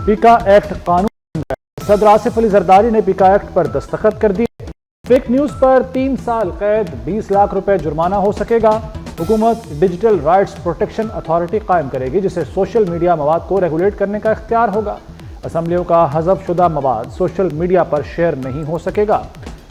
پیکا act قانون صدر آصف علی زرداری نے پیکا ایکٹ پر دستخط کر دیے۔ فیک نیوز پر 3 سال قید 20 لاکھ روپے جرمانہ ہو سکے گا۔ حکومت ڈیجیٹل رائٹس پروٹیکشن اتھارٹی قائم کرے گی جسے سوشل میڈیا مواد کو ریگولیٹ کرنے کا اختیار ہوگا۔ اسمبلیوں کا حذف شدہ مواد سوشل میڈیا پر شیئر نہیں ہو سکے گا۔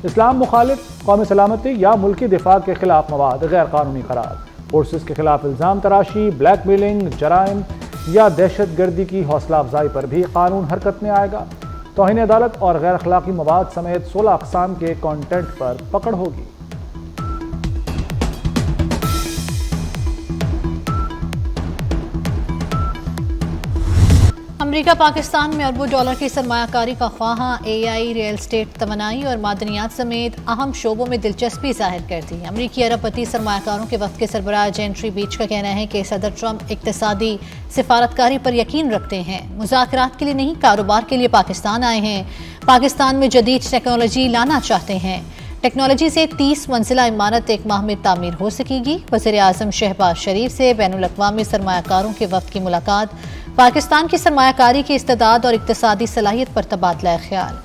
اسلام مخالف، قومی سلامتی یا ملکی دفاع کے خلاف مواد غیر قانونی قرار۔ فورسز کے خلاف الزام تراشی، بلیک میلنگ، جرائم یا دہشت گردی کی حوصلہ افزائی پر بھی قانون حرکت میں آئے گا۔ توہین عدالت اور غیر اخلاقی مواد سمیت 16 اقسام کے کانٹینٹ پر پکڑ ہوگی۔ امریکہ پاکستان میں اربوں ڈالر کی سرمایہ کاری کا خواہاں اے آئی ریئل اسٹیٹ، توانائی اور معدنیات سمیت اہم شعبوں میں دلچسپی ظاہر کرتی ہے۔ امریکی ارب پتی سرمایہ کاروں کے وفد کے سربراہ جینٹری بیچ کا کہنا ہے کہ صدر ٹرمپ اقتصادی سفارتکاری پر یقین رکھتے ہیں، مذاکرات کے لیے نہیں کاروبار کے لیے پاکستان آئے ہیں۔ پاکستان میں جدید ٹیکنالوجی لانا چاہتے ہیں۔ ٹیکنالوجی سے 30 منزلہ عمارت 1 ماہ میں تعمیر ہو سکے گی۔ وزیر اعظم شہباز شریف سے بین الاقوامی سرمایہ کاروں کے وفد کی ملاقات، پاکستان کی سرمایہ کاری کی استعداد اور اقتصادی صلاحیت پر تبادلہ خیال۔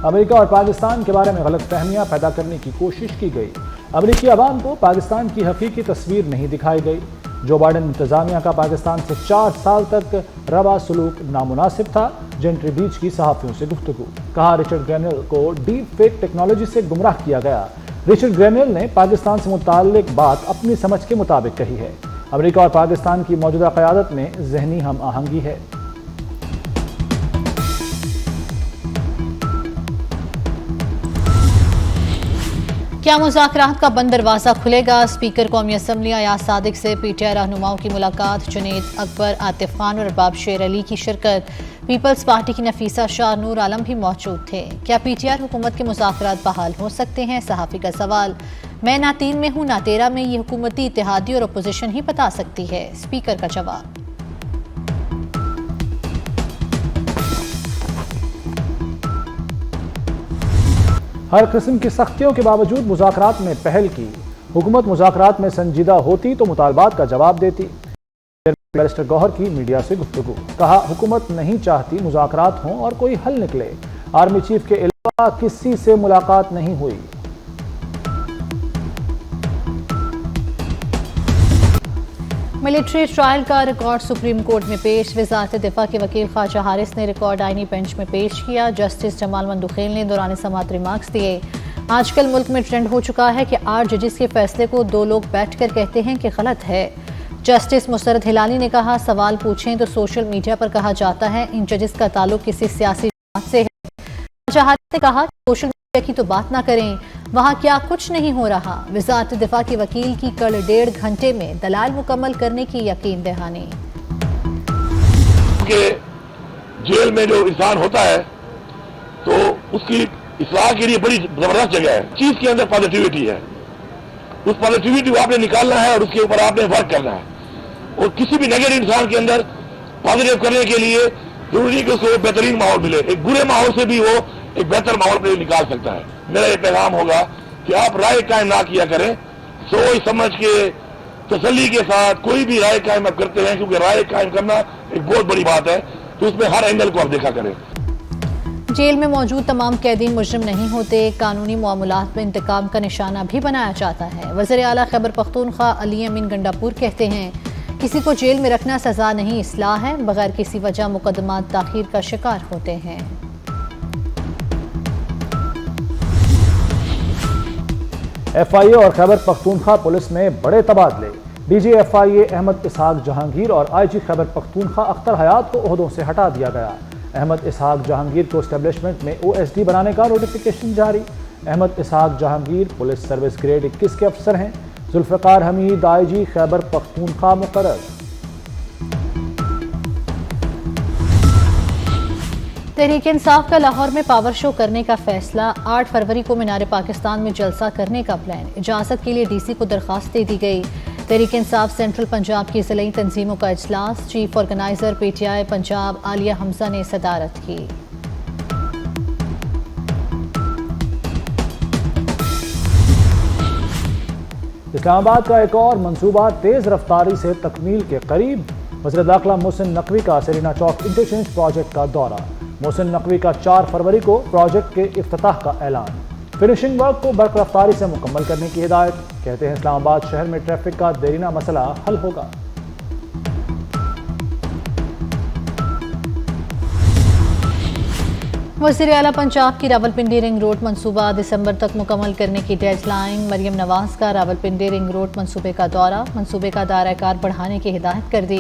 امریکہ اور پاکستان کے بارے میں غلط فہمیاں پیدا کرنے کی کوشش کی گئی۔ امریکی عوام کو پاکستان کی حقیقی تصویر نہیں دکھائی گئی۔ جو بائیڈن انتظامیہ کا پاکستان سے 4 سال تک روا سلوک نامناسب تھا۔ جینٹری بیچ کی صحافیوں سے گفتگو، کہا رچرڈ گرینل کو ڈیپ فیک ٹیکنالوجی سے گمراہ کیا گیا۔ رچرڈ گرینل نے پاکستان سے متعلق بات اپنی سمجھ کے مطابق کہی ہے۔ امریکہ اور پاکستان کی موجودہ قیادت میں ذہنی ہم آہنگی ہے۔ کیا مذاکرات کا بند دروازہ کھلے گا؟ اسپیکر قومی اسمبلی ایاز صادق سے پی ٹی آئی رہنماؤں کی ملاقات، جنید اکبر، عاطف خان اور ارباب شیر علی کی شرکت۔ پیپلز پارٹی کی نفیسہ شاہ نور عالم بھی موجود تھے۔ کیا پی ٹی آئی حکومت کے مذاکرات بحال ہو سکتے ہیں؟ صحافی کا سوال۔ میں نہ 3 میں ہوں نہ 13 میں، یہ حکومتی اتحادی اور اپوزیشن ہی بتا سکتی ہے، اسپیکر کا جواب۔ ہر قسم کی سختیوں کے باوجود مذاکرات میں پہل کی۔ حکومت مذاکرات میں سنجیدہ ہوتی تو مطالبات کا جواب دیتی۔ بیرسٹر گوہر کی میڈیا سے گفتگو، کہا حکومت نہیں چاہتی مذاکرات ہوں اور کوئی حل نکلے۔ آرمی چیف کے علاوہ کسی سے ملاقات نہیں ہوئی۔ ملٹری ٹرائل کا ریکارڈ سپریم کورٹ میں پیش۔ وزارت دفاع کے وکیل خواجہ حارث نے ریکارڈ آئینی بینچ میں پیش کیا۔ جسٹس جمال مندوخیل نے دوران سماعت ریمارکس دیے۔ آج کل ملک میں ٹرینڈ ہو چکا ہے کہ 8 ججز کے فیصلے کو 2 لوگ بیٹھ کر کہتے ہیں کہ غلط ہے۔ جسٹس مسرت ہلالی نے کہا سوال پوچھیں تو سوشل میڈیا پر کہا جاتا ہے ان ججز کا تعلق کسی سیاسی جماعت سے ہے۔ خواجہ حارث نے کہا کہ سوشل میڈیا کی تو بات نہ کریں، وہاں کیا کچھ نہیں ہو رہا۔ وزارت دفاع کے وکیل کی کل 1.5 گھنٹے میں دلائل مکمل کرنے کی یقین دہانی۔ کہ جیل میں جو انسان ہوتا ہے تو اس کی اصلاح کے لیے بڑی زبردست جگہ ہے۔ چیز کے اندر پازیٹیوٹی ہے، اس پازیٹیوٹی کو آپ نے نکالنا ہے اور اس کے اوپر آپ نے ورک کرنا ہے۔ اور کسی بھی نیگیٹو انسان کے اندر پازیٹیو کرنے کے لیے ضروری کہ اس کو بہترین ماحول ملے۔ ایک برے ماحول سے بھی وہ ایک بہتر ماحول پہ نکال سکتا ہے۔ میرا یہ پیغام ہوگا کہ آپ رائے قائم نہ کیا کریں، سوچ سمجھ کے تسلی کے ساتھ کوئی بھی رائے قائم آپ کرتے ہیں، کیونکہ رائے قائم کرنا ایک بہت بڑی بات ہے، تو اس میں ہر اینگل کو آپ دیکھا کریں۔ جیل میں موجود تمام قیدی مجرم نہیں ہوتے، قانونی معاملات میں انتقام کا نشانہ بھی بنایا جاتا ہے۔ وزیر اعلیٰ خیبر پختونخوا علی امین گنڈاپور کہتے ہیں کسی کو جیل میں رکھنا سزا نہیں، اصلاح ہے، بغیر کسی وجہ مقدمات تاخیر کا شکار ہوتے ہیں۔ ایف آئی اے اور خیبر پختونخوا پولیس میں بڑے تبادلے۔ ڈی جی ایف آئی اے احمد اسحاق جہانگیر اور آئی جی خیبر پختونخوا اختر حیات کو عہدوں سے ہٹا دیا گیا۔ احمد اسحاق جہانگیر کو اسٹیبلشمنٹ میں او ایس ڈی بنانے کا نوٹیفیکیشن جاری۔ احمد اسحاق جہانگیر پولیس سروس گریڈ 21 کے افسر ہیں۔ ذوالفقار حمید آئی جی خیبر پختونخوا مقرر۔ تحریک انصاف کا لاہور میں پاور شو کرنے کا فیصلہ، 8 فروری کو مینار پاکستان میں جلسہ کرنے کا پلان۔ اجازت کے لیے ڈی سی کو درخواست دے دی گئی۔ تحریک انصاف سینٹرل پنجاب کی ضلعی تنظیموں کا اجلاس، chief organizer P T I Punjab Aliya Hamza نے صدارت کی۔ اسلام آباد کا ایک اور منصوبہ تیز رفتاری سے تکمیل کے قریب، وزیر داخلہ محسن نقوی کا سرینا چوک انٹرچینج پروجیکٹ کا دورہ۔ محسن نقوی کا 4 فروری کو پروجیکٹ کے افتتاح کا اعلان۔ فنشنگ ورک کو برق رفتاری سے مکمل کرنے کی ہدایت۔ کہتے ہیں اسلام آباد شہر میں ٹریفک کا دیرینہ مسئلہ حل ہوگا۔ وزیر اعلیٰ پنجاب کی راولپنڈی رنگ روڈ منصوبہ دسمبر تک مکمل کرنے کی ڈیڈ لائن۔ مریم نواز کا راولپنڈی رنگ روڈ منصوبے کا دورہ، منصوبے کا دائرہ کار بڑھانے کی ہدایت کر دی۔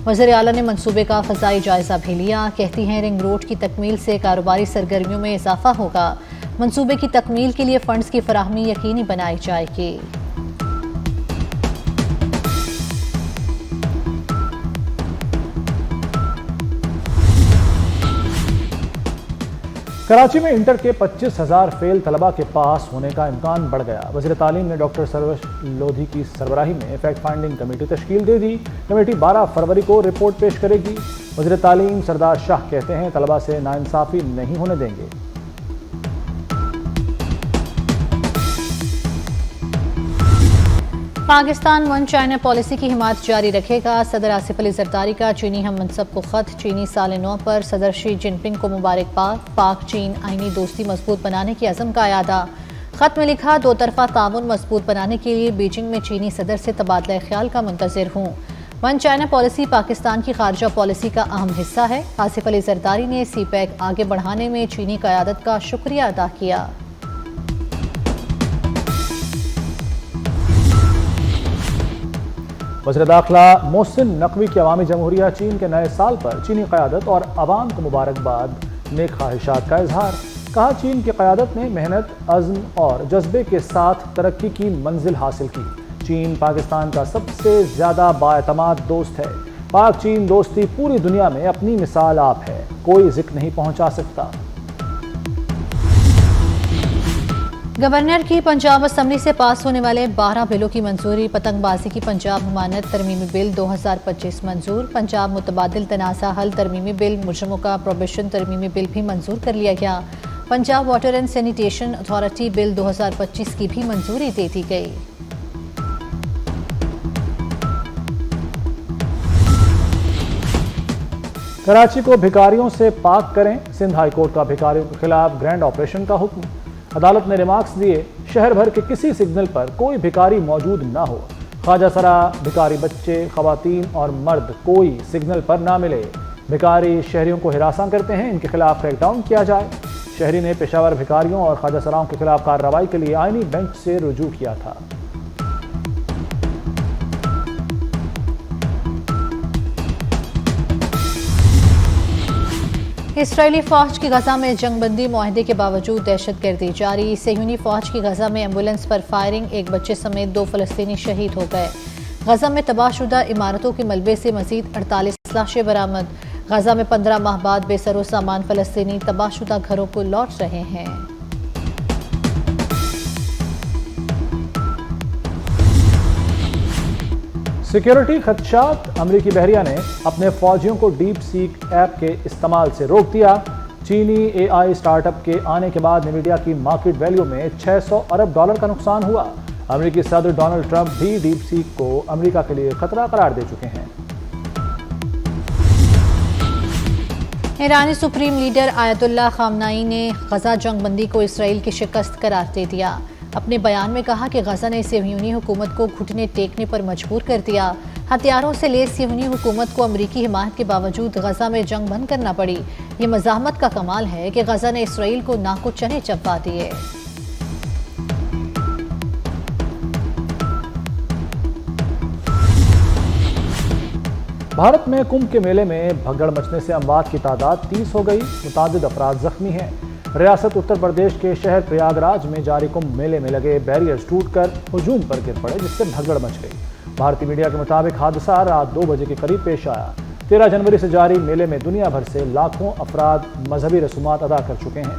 وزیر اعلیٰ نے منصوبے کا فضائی جائزہ بھی لیا۔ کہتی ہیں رنگ روڈ کی تکمیل سے کاروباری سرگرمیوں میں اضافہ ہوگا۔ منصوبے کی تکمیل کے لیے فنڈز کی فراہمی یقینی بنائی جائے گی۔ کراچی میں انٹر کے 25,000 فیل طلبہ کے پاس ہونے کا امکان بڑھ گیا۔ وزیر تعلیم نے ڈاکٹر سروش لودھی کی سربراہی میں فیکٹ فائنڈنگ کمیٹی تشکیل دے دی۔ کمیٹی 12 فروری کو رپورٹ پیش کرے گی۔ وزیر تعلیم سردار شاہ کہتے ہیں طلبہ سے ناانصافی نہیں ہونے دیں گے۔ پاکستان ون چائنا پالیسی کی حمایت جاری رکھے گا۔ صدر آصف علی زرداری کا چینی ہم منصب کو خط۔ چینی سال نو پر صدر شی جن پنگ کو مبارکباد۔ پاک چین آئینی دوستی مضبوط بنانے کے عزم کا اعادہ۔ خط میں لکھا، دو طرفہ تعاون مضبوط بنانے کے لیے بیجنگ میں چینی صدر سے تبادلہ خیال کا منتظر ہوں۔ ون چائنا پالیسی پاکستان کی خارجہ پالیسی کا اہم حصہ ہے۔ آصف علی زرداری نے سی پیک آگے بڑھانے میں چینی قیادت کا شکریہ ادا کیا۔ وزیر داخلہ محسن نقوی کی عوامی جمہوریہ چین کے نئے سال پر چینی قیادت اور عوام کو مبارکباد، نیک خواہشات کا اظہار۔ کہا چین کی قیادت نے محنت، عزم اور جذبے کے ساتھ ترقی کی منزل حاصل کی۔ چین پاکستان کا سب سے زیادہ بااعتماد دوست ہے۔ پاک چین دوستی پوری دنیا میں اپنی مثال آپ ہے، کوئی ذکر نہیں پہنچا سکتا۔ گورنر کی پنجاب اسمبلی سے پاس ہونے والے 12 بلوں کی منظوری۔ پتنگ بازی کی پنجاب ممانعت ترمیمی بل 2025 منظور۔ پنجاب متبادل تنازع حل ترمیمی بل، مجرموں کا پروبیشن ترمیمی بل بھی منظور کر لیا گیا۔ Punjab water and sanitation authority bill 2025 کی بھی منظوری دے دی گئی۔ کراچی کو بھکاریوں سے پاک کریں، سندھ ہائی کورٹ کا بھکاریوں کے خلاف گرینڈ آپریشن کا حکم۔ عدالت نے ریمارکس دیے، شہر بھر کے کسی سگنل پر کوئی بھکاری موجود نہ ہو۔ خواجہ سرا بھکاری بچے، خواتین اور مرد کوئی سگنل پر نہ ملے۔ بھکاری شہریوں کو ہراساں کرتے ہیں، ان کے خلاف کریک ڈاؤن کیا جائے۔ شہری نے پیشہ ور بھکاریوں اور خواجہ سراؤں کے خلاف کارروائی کے لیے آئینی بینچ سے رجوع کیا تھا۔ اسرائیلی فوج کی غزہ میں جنگ بندی معاہدے کے باوجود دہشت گردی جاری۔ صہیونی فوج کی غزہ میں ایمبولینس پر فائرنگ، ایک بچے سمیت 2 فلسطینی شہید ہو گئے۔ غزہ میں تباہ شدہ عمارتوں کے ملبے سے مزید 48 لاشیں برآمد۔ غزہ میں 15 ماہ بعد بے سر و سامان فلسطینی تباہ شدہ گھروں کو لوٹ رہے ہیں۔ سیکیورٹی خدشات، امریکی بحریہ نے اپنے فوجیوں کو ڈیپ سیک ایپ کے استعمال سے روک دیا۔ چینی اے آئی سٹارٹ اپ کے آنے کے بعد نیویڈیا کی مارکیٹ ویلیو میں $600 ارب کا نقصان ہوا۔ امریکی صدر ڈونلڈ ٹرمپ بھی ڈیپ سیک کو امریکہ کے لیے خطرہ قرار دے چکے ہیں۔ ایرانی سپریم لیڈر آیت اللہ خامنائی نے غزہ جنگ بندی کو اسرائیل کی شکست قرار دے دیا۔ اپنے بیان میں کہا کہ غزہ نے صہیونی حکومت کو گھٹنے ٹیکنے پر مجبور کر دیا۔ ہتھیاروں سے لیس صہیونی حکومت کو امریکی حمایت کے باوجود غزہ میں جنگ بند کرنا پڑی۔ یہ مزاحمت کا کمال ہے کہ غزہ نے اسرائیل کو ناک و چنے چبا دیے۔ بھارت میں کمبھ کے میلے میں بھگدڑ مچنے سے اموات کی تعداد 30 ہو گئی، متعدد افراد زخمی ہیں۔ ریاست اتر پردیش کے شہر پریاگ راج میں جاری کمبھ میلے میں لگے بیریئرز ٹوٹ کر ہجوم پر گر پڑے، جس سے بھگدڑ مچ گئی۔ بھارتی میڈیا کے مطابق حادثہ رات 2 بجے کے قریب پیش آیا۔ 13 جنوری سے جاری میلے میں دنیا بھر سے لاکھوں افراد مذہبی رسومات ادا کر چکے ہیں۔